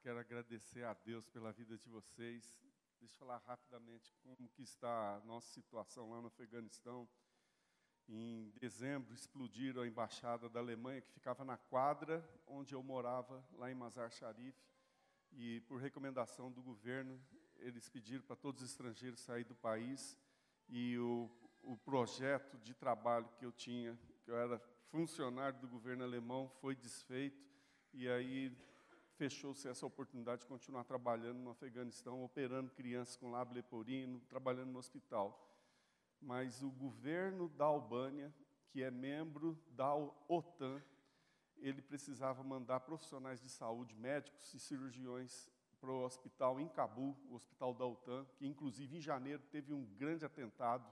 quero agradecer a Deus pela vida de vocês. Deixa eu falar rapidamente como que está a nossa situação lá no Afeganistão. Em dezembro, explodiram a embaixada da Alemanha, que ficava na quadra onde eu morava, lá em Mazar Sharif. E, por recomendação do governo, eles pediram para todos os estrangeiros sair do país. E o projeto de trabalho que eu tinha, que eu era funcionário do governo alemão, foi desfeito. E aí fechou-se essa oportunidade de continuar trabalhando no Afeganistão, operando crianças com lábio leporino, trabalhando no hospital. Mas o governo da Albânia, que é membro da OTAN, ele precisava mandar profissionais de saúde, médicos e cirurgiões para o hospital em Cabul, o hospital da OTAN, que inclusive em janeiro teve um grande atentado,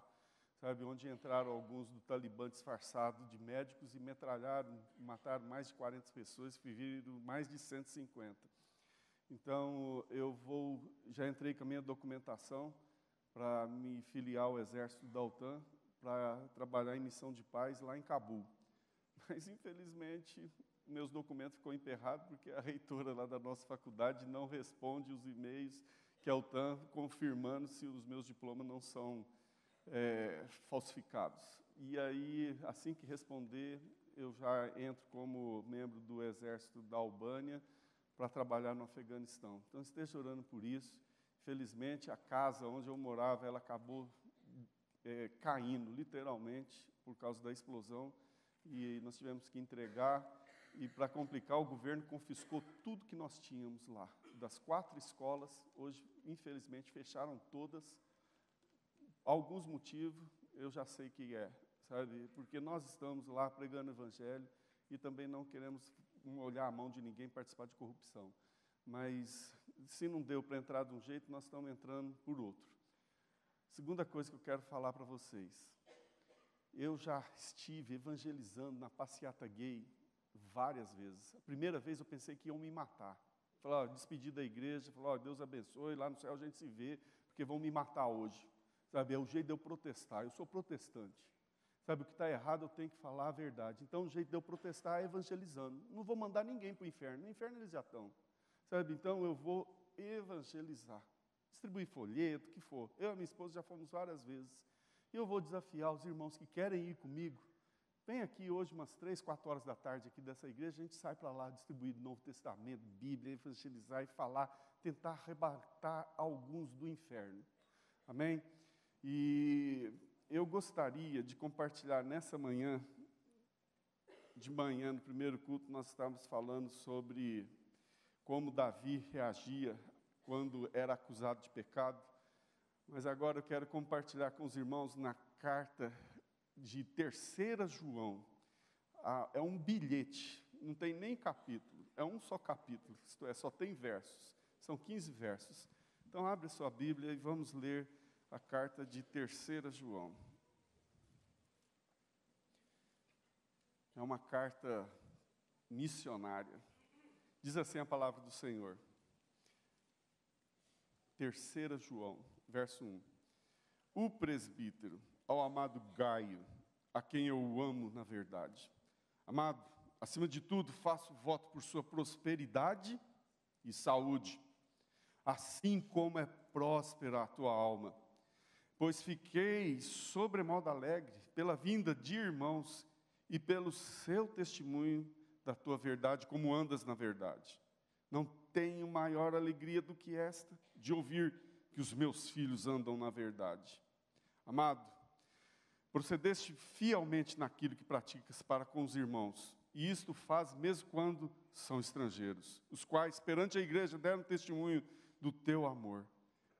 sabe, onde entraram alguns do Talibã disfarçados de médicos e metralharam, mataram mais de 40 pessoas, feriram mais de 150. Então, já entrei com a minha documentação para me filiar ao exército da OTAN, para trabalhar em missão de paz lá em Cabul. Mas, infelizmente, meus documentos ficou emperrados, porque a reitora lá da nossa faculdade não responde os e-mails que a OTAN confirmando se os meus diplomas não são falsificados. E aí, assim que responder, eu já entro como membro do exército da Albânia para trabalhar no Afeganistão. Então, esteja orando por isso. Felizmente, a casa onde eu morava, ela acabou caindo, literalmente, por causa da explosão, e nós tivemos que entregar, e para complicar, o governo confiscou tudo que nós tínhamos lá. Das 4 escolas, hoje, infelizmente, fecharam todas. Alguns motivos, eu já sei que sabe? Porque nós estamos lá pregando o evangelho e também não queremos olhar a mão de ninguém participar de corrupção. Mas, se não deu para entrar de um jeito, nós estamos entrando por outro. Segunda coisa que eu quero falar para vocês. Eu já estive evangelizando na passeata gay várias vezes. A primeira vez eu pensei que iam me matar. Falei, despedi da igreja, falei, Deus abençoe, lá no céu a gente se vê, porque vão me matar hoje. Sabe, é o jeito de eu protestar, eu sou protestante. Sabe, o que está errado eu tenho que falar a verdade. Então o jeito de eu protestar é evangelizando. Não vou mandar ninguém para o inferno, no inferno eles já estão. Sabe, então eu vou evangelizar. Distribuir folheto, o que for. Eu e minha esposa já fomos várias vezes. E eu vou desafiar os irmãos que querem ir comigo. Vem aqui hoje umas 3, 4 horas da tarde aqui dessa igreja, a gente sai para lá distribuir o Novo Testamento, Bíblia, evangelizar e falar, tentar arrebatar alguns do inferno. Amém? E eu gostaria de compartilhar nessa manhã, de manhã, no primeiro culto, nós estávamos falando sobre como Davi reagia quando era acusado de pecado. Mas agora eu quero compartilhar com os irmãos na carta de 3 João. É um bilhete, não tem nem capítulo, é um só capítulo, isto é, só tem versos, são 15 versos. Então abre sua Bíblia e vamos ler a carta de 3 João. É uma carta missionária. Diz assim a palavra do Senhor. 3 João, verso 1. O presbítero, ao amado Gaio, a quem eu amo na verdade. Amado, acima de tudo, faço voto por sua prosperidade e saúde, assim como é próspera a tua alma. Pois fiquei sobremodo alegre pela vinda de irmãos e pelo seu testemunho da tua verdade, como andas na verdade. Não tenho maior alegria do que esta, de ouvir que os meus filhos andam na verdade. Amado, procedeste fielmente naquilo que praticas para com os irmãos, e isto faz mesmo quando são estrangeiros, os quais, perante a igreja, deram testemunho do teu amor.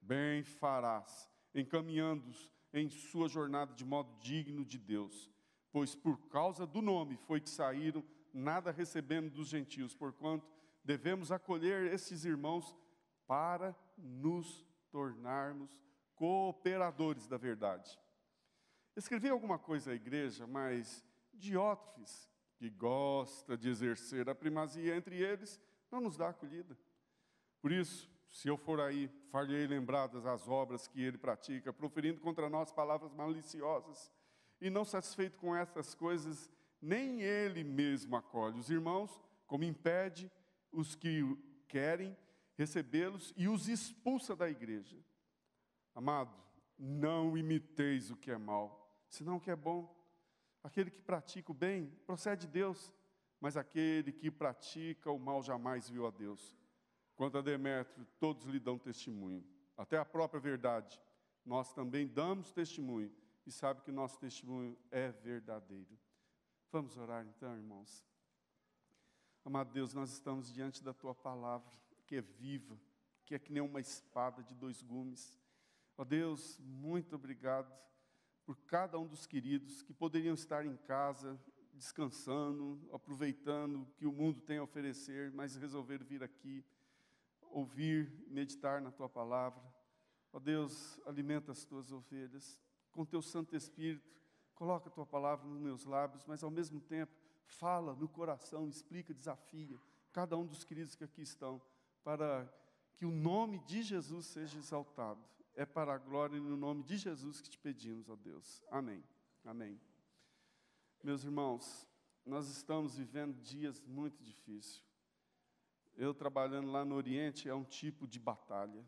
Bem farás, encaminhando-os em sua jornada de modo digno de Deus, pois por causa do nome foi que saíram, nada recebendo dos gentios, porquanto devemos acolher esses irmãos para nos tornarmos cooperadores da verdade. Escrevi alguma coisa à igreja, mas Diótrefes, que gosta de exercer a primazia entre eles, não nos dá acolhida. Por isso, se eu for aí, far-lhe lembradas as obras que ele pratica, proferindo contra nós palavras maliciosas, e não satisfeito com essas coisas, nem ele mesmo acolhe os irmãos, como impede os que querem recebê-los e os expulsa da igreja. Amado, não imiteis o que é mal, senão o que é bom. Aquele que pratica o bem procede de Deus, mas aquele que pratica o mal jamais viu a Deus. Quanto a Demétrio, todos lhe dão testemunho, até a própria verdade. Nós também damos testemunho, e sabe que nosso testemunho é verdadeiro. Vamos orar então, irmãos. Amado Deus, nós estamos diante da Tua palavra, que é viva, que é que nem uma espada de 2 gumes. Ó Deus, muito obrigado por cada um dos queridos que poderiam estar em casa, descansando, aproveitando o que o mundo tem a oferecer, mas resolveram vir aqui, ouvir, meditar na Tua palavra. Ó Deus, alimenta as Tuas ovelhas, com Teu Santo Espírito, coloca a Tua palavra nos meus lábios, mas ao mesmo tempo, fala no coração, explica, desafia cada um dos queridos que aqui estão, para que o nome de Jesus seja exaltado. É para a glória e no nome de Jesus que te pedimos, ó Deus. Amém. Amém. Meus irmãos, nós estamos vivendo dias muito difíceis. Eu trabalhando lá no Oriente é um tipo de batalha,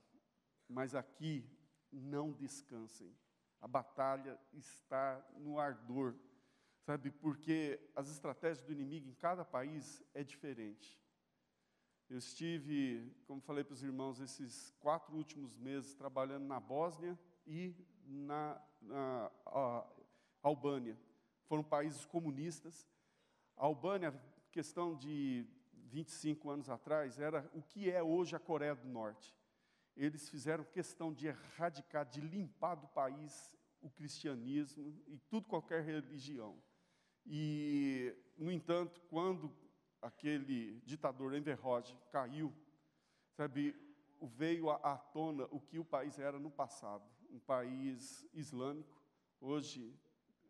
mas aqui não descansem. A batalha está no ardor, sabe? Porque as estratégias do inimigo em cada país é diferente. Eu estive, como falei para os irmãos, esses 4 últimos meses trabalhando na Bósnia e na Albânia. Foram países comunistas. A Albânia, questão de 25 anos atrás, era o que é hoje a Coreia do Norte. Eles fizeram questão de erradicar, de limpar do país o cristianismo e tudo, qualquer religião. E, no entanto, quando aquele ditador Enver Hoxha caiu, sabe, veio à tona o que o país era no passado, um país islâmico. Hoje,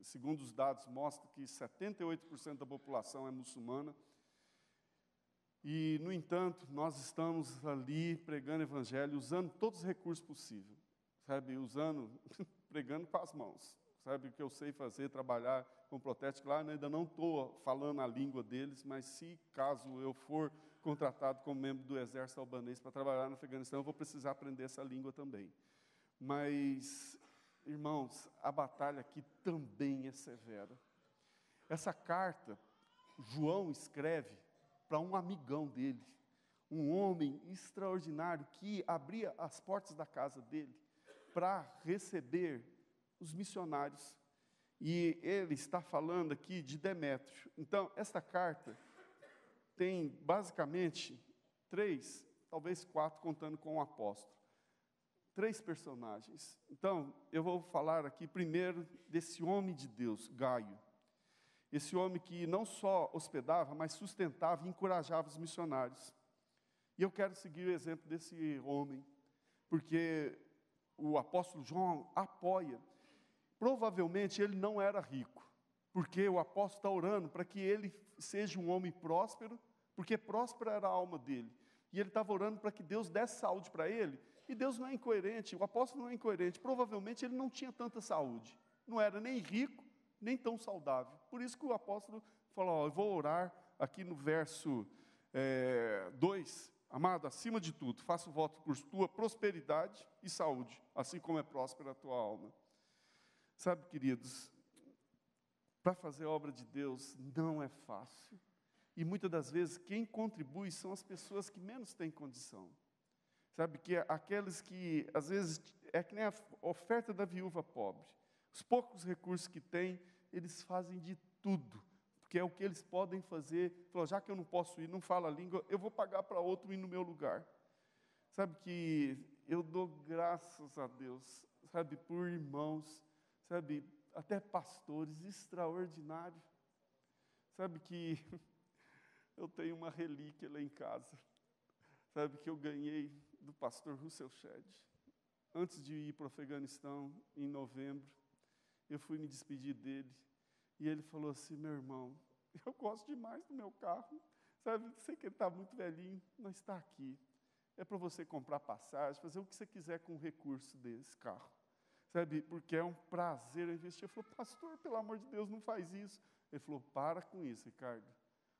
segundo os dados, mostra que 78% da população é muçulmana. E, no entanto, nós estamos ali pregando o evangelho, usando todos os recursos possíveis, sabe, pregando com as mãos. Sabe o que eu sei fazer, trabalhar com protético. Claro, ainda não estou falando a língua deles, mas se caso eu for contratado como membro do exército albanês para trabalhar no Afeganistão, eu vou precisar aprender essa língua também. Mas, irmãos, a batalha aqui também é severa. Essa carta, João escreve para um amigão dele, um homem extraordinário que abria as portas da casa dele para receber os missionários. E ele está falando aqui de Demétrio. Então, esta carta tem basicamente 3, talvez 4, contando com o apóstolo. 3 personagens. Então, eu vou falar aqui primeiro desse homem de Deus, Gaio. Esse homem que não só hospedava, mas sustentava e encorajava os missionários. E eu quero seguir o exemplo desse homem, porque o apóstolo João apoia. Provavelmente ele não era rico, porque o apóstolo está orando para que ele seja um homem próspero, porque próspera era a alma dele. E ele estava orando para que Deus desse saúde para ele, e Deus não é incoerente, o apóstolo não é incoerente. Provavelmente ele não tinha tanta saúde, não era nem rico, nem tão saudável. Por isso que o apóstolo falou, eu vou orar aqui no verso 2, amado, acima de tudo, faço voto por tua prosperidade e saúde, assim como é próspera a tua alma. Sabe, queridos, para fazer a obra de Deus não é fácil. E muitas das vezes quem contribui são as pessoas que menos têm condição. Sabe, que aqueles que, às vezes, é que nem a oferta da viúva pobre. Os poucos recursos que têm, eles fazem de tudo, porque é o que eles podem fazer. Falou, já que eu não posso ir, não falo a língua, eu vou pagar para outro ir no meu lugar. Sabe que eu dou graças a Deus, sabe, por irmãos, sabe, até pastores extraordinários. Sabe que eu tenho uma relíquia lá em casa, sabe, que eu ganhei do pastor Russell Shedd. Antes de ir para o Afeganistão, em novembro, eu fui me despedir dele, e ele falou assim, meu irmão, eu gosto demais do meu carro, sabe, sei que ele está muito velhinho, mas está aqui. É para você comprar passagem, fazer o que você quiser com o recurso desse carro. Sabe, porque é um prazer investir. Eu falei, pastor, pelo amor de Deus, não faz isso. Ele falou, para com isso, Ricardo.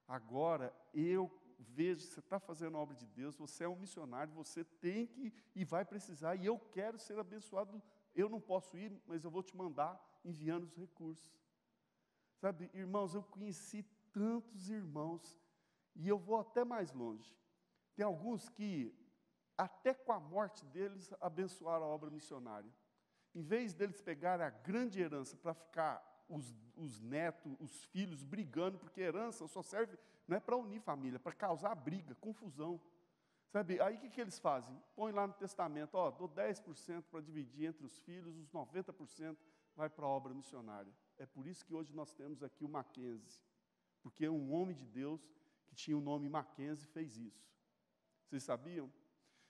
Agora, eu vejo que você está fazendo a obra de Deus, você é um missionário, você tem que e vai precisar, e eu quero ser abençoado. Eu não posso ir, mas eu vou te mandar enviando os recursos. Sabe, irmãos, eu conheci tantos irmãos, e eu vou até mais longe. Tem alguns que, até com a morte deles, abençoaram a obra missionária. Em vez deles pegarem a grande herança para ficar os netos, os filhos brigando, porque herança só serve, não é para unir família, é para causar briga, confusão. Sabe, aí o que eles fazem? Põe lá no testamento, dou 10% para dividir entre os filhos, os 90% vai para a obra missionária. É por isso que hoje nós temos aqui o Mackenzie, porque um homem de Deus que tinha o nome Mackenzie fez isso. Vocês sabiam?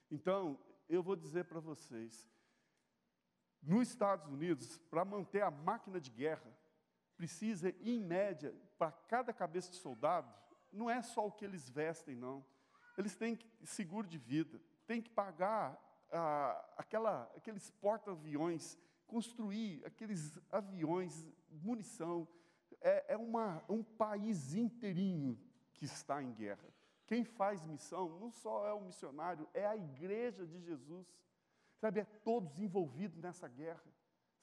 Então, eu vou dizer para vocês, nos Estados Unidos, para manter a máquina de guerra, precisa, em média, para cada cabeça de soldado, não é só o que eles vestem, não. Eles têm seguro de vida, têm que pagar aqueles porta-aviões, construir aqueles aviões, munição. É um país inteirinho que está em guerra. Quem faz missão não só é o missionário, é a igreja de Jesus. Sabe, é todos envolvidos nessa guerra.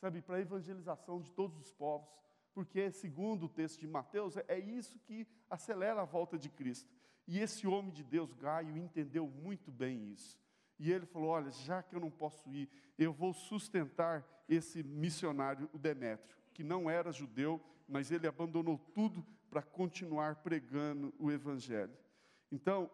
Sabe, para a evangelização de todos os povos. Porque, segundo o texto de Mateus, é isso que acelera a volta de Cristo. E esse homem de Deus, Gaio, entendeu muito bem isso. E ele falou, olha, já que eu não posso ir, eu vou sustentar esse missionário, o Demétrio, que não era judeu, mas ele abandonou tudo para continuar pregando o evangelho. Então,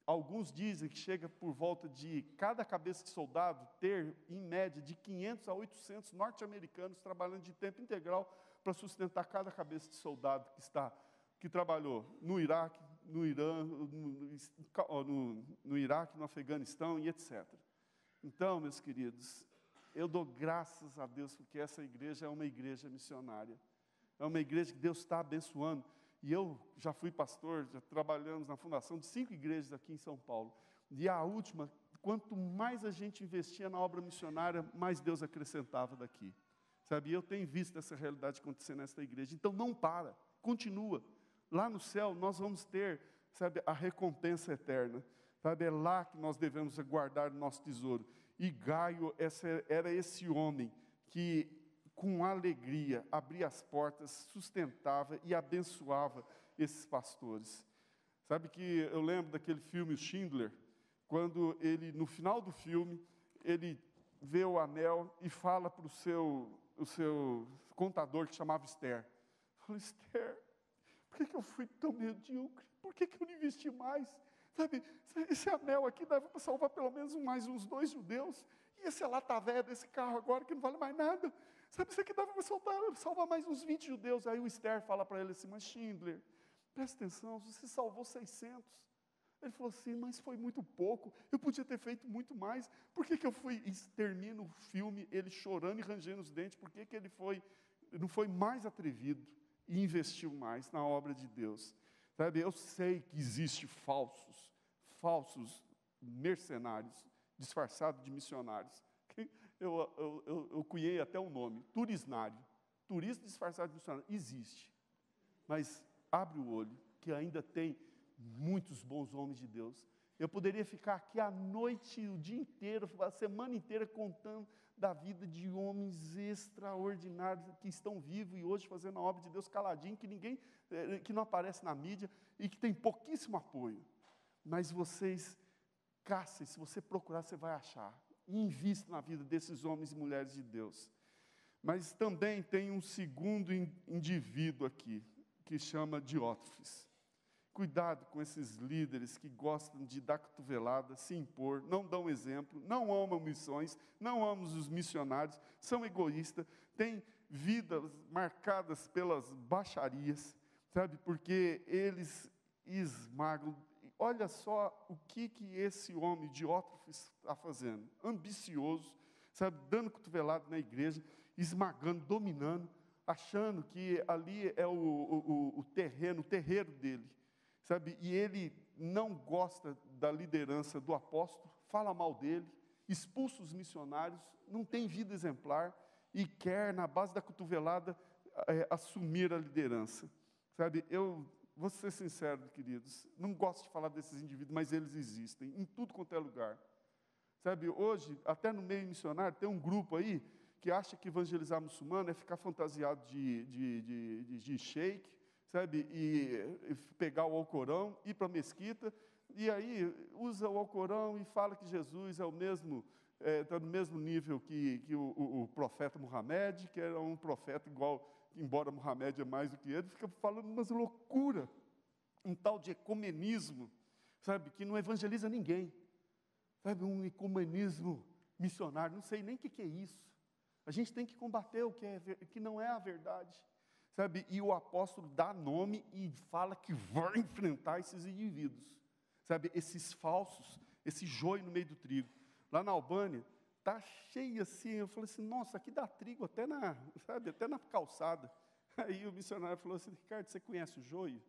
alguns dizem que chega por volta de cada cabeça de soldado ter, em média, de 500 a 800 norte-americanos trabalhando de tempo integral para sustentar cada cabeça de soldado que trabalhou no Iraque, no Irã, no Iraque, no Afeganistão e etc. Então, meus queridos, eu dou graças a Deus porque essa igreja é uma igreja missionária. É uma igreja que Deus está abençoando. E eu já fui pastor, já trabalhamos na fundação de 5 igrejas aqui em São Paulo. E a última, quanto mais a gente investia na obra missionária, mais Deus acrescentava daqui. Sabe, eu tenho visto essa realidade acontecer nesta igreja. Então não para, continua. Lá no céu nós vamos ter, sabe, a recompensa eterna. Sabe, é lá que nós devemos guardar o nosso tesouro. E Gaio era esse homem que, com alegria, abria as portas, sustentava e abençoava esses pastores. Sabe que eu lembro daquele filme Schindler, quando ele, no final do filme, ele vê o anel e fala para o seu contador, que chamava Esther. Falou, Esther, por que eu fui tão medíocre? Por que eu não investi mais? Sabe, esse anel aqui dava para salvar pelo menos mais uns 2 judeus. E esse lata velha desse carro agora, que não vale mais nada. Sabe, isso aqui dava para salvar mais uns 20 judeus. Aí o Esther fala para ele assim, mas Schindler, presta atenção, você salvou 600. Ele falou assim, mas foi muito pouco, eu podia ter feito muito mais. Por que eu fui, e termina o filme, ele chorando e rangendo os dentes, por que ele não foi mais atrevido e investiu mais na obra de Deus? Sabe, eu sei que existem falsos mercenários, disfarçados de missionários. Eu cunhei até um nome, turisnário. Turista disfarçado de missionário, existe. Mas abre o olho, que ainda tem muitos bons homens de Deus. Eu poderia ficar aqui a noite, o dia inteiro, a semana inteira contando da vida de homens extraordinários que estão vivos e hoje fazendo a obra de Deus caladinho, que não aparece na mídia e que tem pouquíssimo apoio. Mas vocês caçem, se você procurar, você vai achar. E invista na vida desses homens e mulheres de Deus. Mas também tem um segundo indivíduo aqui, que chama Diótrefes. Cuidado com esses líderes que gostam de dar cotovelada, se impor, não dão exemplo, não amam missões, não amam os missionários, são egoístas, têm vidas marcadas pelas baixarias, sabe, porque eles esmagam. Olha só o que esse homem, Diótrefes, está fazendo. Ambicioso, sabe, dando cotovelada na igreja, esmagando, dominando, achando que ali é o terreiro dele. Sabe, e ele não gosta da liderança do apóstolo, fala mal dele, expulsa os missionários, não tem vida exemplar e quer, na base da cotovelada, assumir a liderança. Sabe, eu vou ser sincero, queridos, não gosto de falar desses indivíduos, mas eles existem em tudo quanto é lugar. Sabe, hoje, até no meio missionário, tem um grupo aí que acha que evangelizar muçulmano é ficar fantasiado de sheik, sabe, e pegar o Alcorão, ir para a mesquita, e aí usa o Alcorão e fala que Jesus é o mesmo, está no mesmo nível que o profeta Muhammad, que era um profeta igual, embora Muhammad é mais do que ele, fica falando umas loucuras, um tal de ecumenismo, sabe, que não evangeliza ninguém, sabe, um ecumenismo missionário, não sei nem o que é isso. A gente tem que combater o que não é a verdade, sabe, e o apóstolo dá nome e fala que vai enfrentar esses indivíduos, sabe, esses falsos, esse joio no meio do trigo. Lá na Albânia, está cheio assim, eu falei assim, nossa, aqui dá trigo até na calçada. Aí o missionário falou assim, Ricardo, você conhece o joio?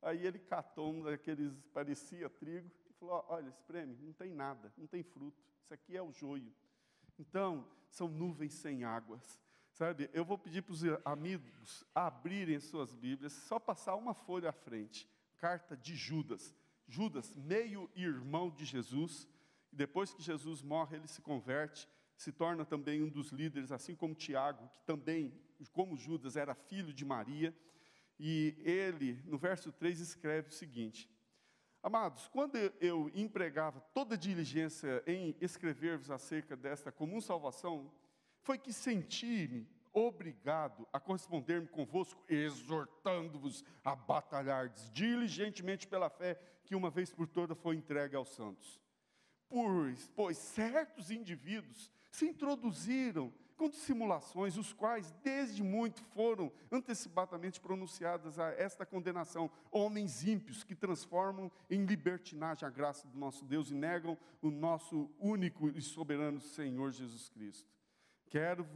Aí ele catou um daqueles, parecia trigo, e falou, olha, espreme, não tem nada, não tem fruto, isso aqui é o joio. Então, são nuvens sem águas, sabe? Eu vou pedir para os amigos abrirem suas Bíblias, só passar uma folha à frente, carta de Judas. Judas, meio-irmão de Jesus, e depois que Jesus morre, ele se converte, se torna também um dos líderes, assim como Tiago, que também, como Judas, era filho de Maria, e ele, no verso 3, escreve o seguinte, amados, quando eu empregava toda diligência em escrever-vos acerca desta comum salvação, foi que senti-me obrigado a corresponder-me convosco, exortando-vos a batalhardes diligentemente pela fé que uma vez por toda foi entregue aos santos. Pois certos indivíduos se introduziram com dissimulações, os quais desde muito foram antecipadamente pronunciadas a esta condenação, homens ímpios que transformam em libertinagem a graça do nosso Deus e negam o nosso único e soberano Senhor Jesus Cristo. Quero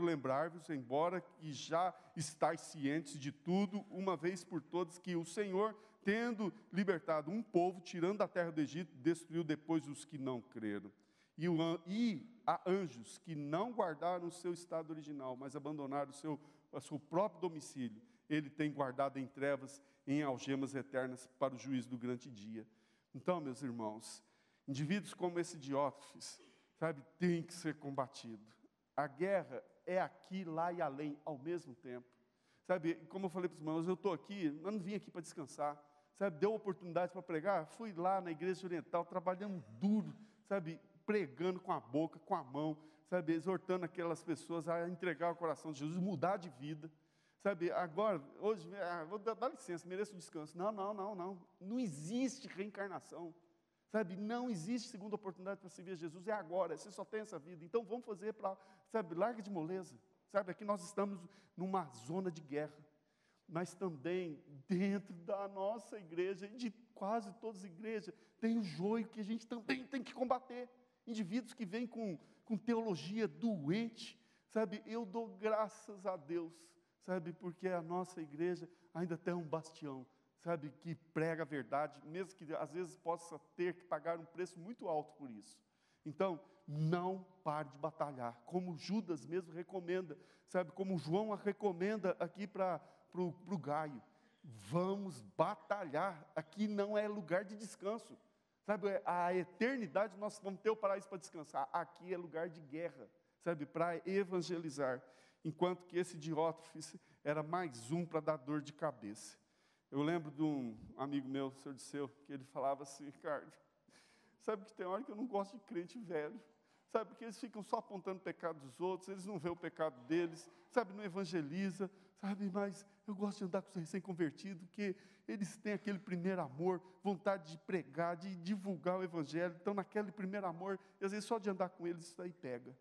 lembrar-vos, embora que já estáis cientes de tudo, uma vez por todas, que o Senhor, tendo libertado um povo, tirando da terra do Egito, destruiu depois os que não creram. E há anjos que não guardaram o seu estado original, mas abandonaram o seu próprio domicílio. Ele tem guardado em trevas, em algemas eternas, para o juízo do grande dia. Então, meus irmãos, indivíduos como esse Diótrefes, sabe, tem que ser combatido. A guerra é aqui, lá e além, ao mesmo tempo. Sabe, como eu falei para os irmãos, eu estou aqui, eu não vim aqui para descansar. Sabe, deu oportunidade para pregar, fui lá na igreja oriental, trabalhando duro, sabe, pregando com a boca, com a mão, sabe, exortando aquelas pessoas a entregar o coração de Jesus, mudar de vida. Sabe, agora, hoje, vou dar licença, mereço um descanso. Não existe reencarnação. Sabe, não existe segunda oportunidade para servir a Jesus, é agora, você só tem essa vida. Então vamos fazer para, sabe, larga de moleza. Sabe, aqui nós estamos numa zona de guerra, mas também dentro da nossa igreja, e de quase todas as igrejas, tem o joio que a gente também tem que combater. Indivíduos que vêm com teologia doente, sabe, eu dou graças a Deus, sabe, porque a nossa igreja ainda tem um bastião, sabe, que prega a verdade, mesmo que às vezes possa ter que pagar um preço muito alto por isso. Então, não pare de batalhar, como Judas mesmo recomenda, sabe, como João recomenda aqui para o Gaio. Vamos batalhar, aqui não é lugar de descanso, sabe, a eternidade nós vamos ter o paraíso para descansar, aqui é lugar de guerra, sabe, para evangelizar, enquanto que esse Diótrefes era mais um para dar dor de cabeça. Eu lembro de um amigo meu, o senhor Disseu, que ele falava assim, Ricardo, sabe que tem hora que eu não gosto de crente velho, sabe, porque eles ficam só apontando o pecado dos outros, eles não veem o pecado deles, sabe, não evangeliza, sabe, mas eu gosto de andar com os recém-convertidos, porque eles têm aquele primeiro amor, vontade de pregar, de divulgar o evangelho, então naquele primeiro amor, e às vezes só de andar com eles, isso aí pega.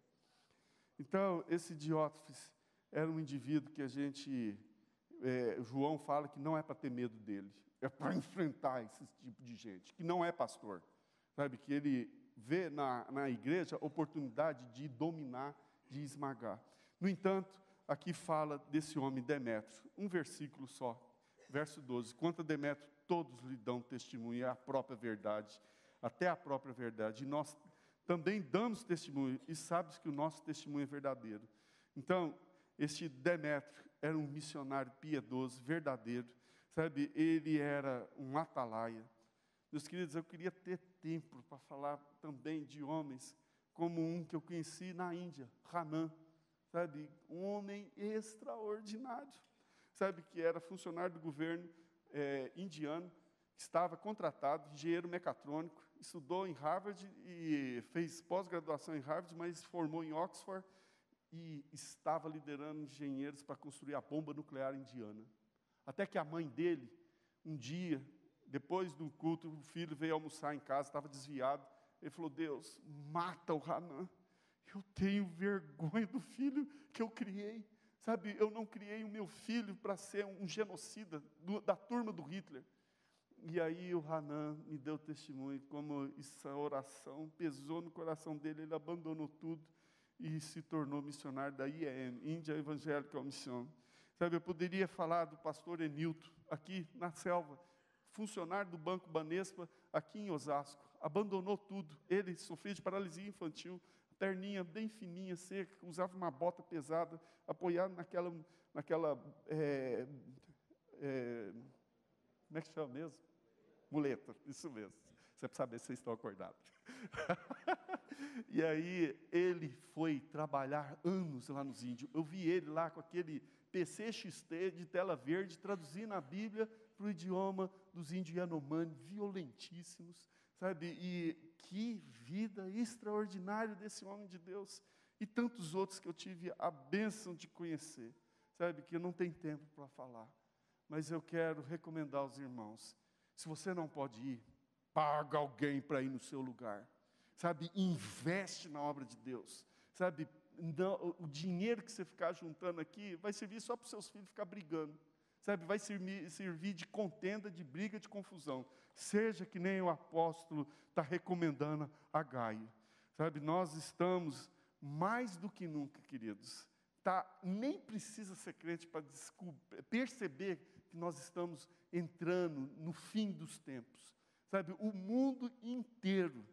Então, esse Diótrefes era um indivíduo que a gente... João fala que não é para ter medo dele, é para enfrentar esse tipo de gente, que não é pastor, sabe, que ele vê na igreja oportunidade de dominar, de esmagar. No entanto, aqui fala desse homem Demétrio, um versículo só, verso 12, quanto a Demétrio, todos lhe dão testemunho, é a própria verdade, até a própria verdade, e nós também damos testemunho, e sabes que o nosso testemunho é verdadeiro. Então, este Demétrio era um missionário piedoso, verdadeiro, sabe, ele era um atalaia. Meus queridos, eu queria ter tempo para falar também de homens, como um que eu conheci na Índia, Hanan, sabe, um homem extraordinário, sabe, que era funcionário do governo indiano, que estava contratado, engenheiro mecatrônico, estudou em Harvard e fez pós-graduação em Harvard, mas formou em Oxford e estava liderando engenheiros para construir a bomba nuclear indiana. Até que a mãe dele, um dia, depois do culto, o filho veio almoçar em casa, estava desviado. Ele falou: Deus, mata o Hanan. Eu tenho vergonha do filho que eu criei. Sabe, eu não criei o meu filho para ser um genocida da turma do Hitler. E aí o Hanan me deu testemunho, como essa oração pesou no coração dele, ele abandonou tudo e se tornou missionário da IEM, Índia Evangélica Mission. Sabe, eu poderia falar do pastor Enilton, aqui na selva, funcionário do Banco Banespa, aqui em Osasco, abandonou tudo. Ele sofria de paralisia infantil, perninha bem fininha, seca, usava uma bota pesada, apoiado naquela como é que chama mesmo? Muleta, isso mesmo. Você precisa saber se vocês estão acordados. E aí, ele foi trabalhar anos lá nos índios. Eu vi ele lá com aquele PC XT de tela verde, traduzindo a Bíblia para o idioma dos índios Yanomami, violentíssimos, sabe? E que vida extraordinária desse homem de Deus. E tantos outros que eu tive a bênção de conhecer, sabe? Que eu não tenho tempo para falar. Mas eu quero recomendar aos irmãos, se você não pode ir, paga alguém para ir no seu lugar. Sabe, investe na obra de Deus. Sabe, não, o dinheiro que você ficar juntando aqui vai servir só para os seus filhos ficar brigando. Sabe, vai servir de contenda, de briga, de confusão. Seja que nem o apóstolo está recomendando a Gaia. Sabe, nós estamos mais do que nunca, queridos. Nem precisa ser crente para perceber que nós estamos entrando no fim dos tempos. Sabe, o mundo inteiro,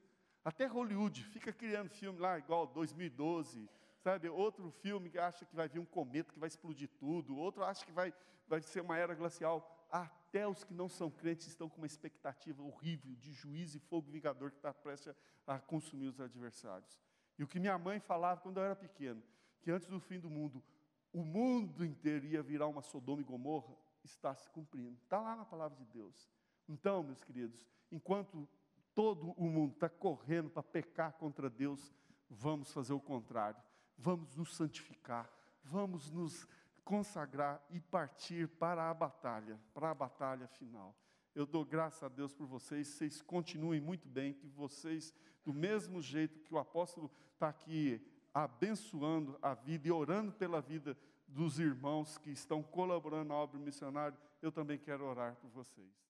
até Hollywood, fica criando filme lá, igual 2012, sabe, outro filme que acha que vai vir um cometa, que vai explodir tudo, outro acha que vai ser uma era glacial. Até os que não são crentes estão com uma expectativa horrível de juízo e fogo vingador que está prestes a consumir os adversários. E o que minha mãe falava quando eu era pequeno, que antes do fim do mundo, o mundo inteiro ia virar uma Sodoma e Gomorra, está se cumprindo. Está lá na palavra de Deus. Então, meus queridos, enquanto todo o mundo está correndo para pecar contra Deus, vamos fazer o contrário. Vamos nos santificar, vamos nos consagrar e partir para a batalha final. Eu dou graças a Deus por vocês continuem muito bem, que vocês, do mesmo jeito que o apóstolo está aqui abençoando a vida e orando pela vida dos irmãos que estão colaborando na obra missionária, eu também quero orar por vocês.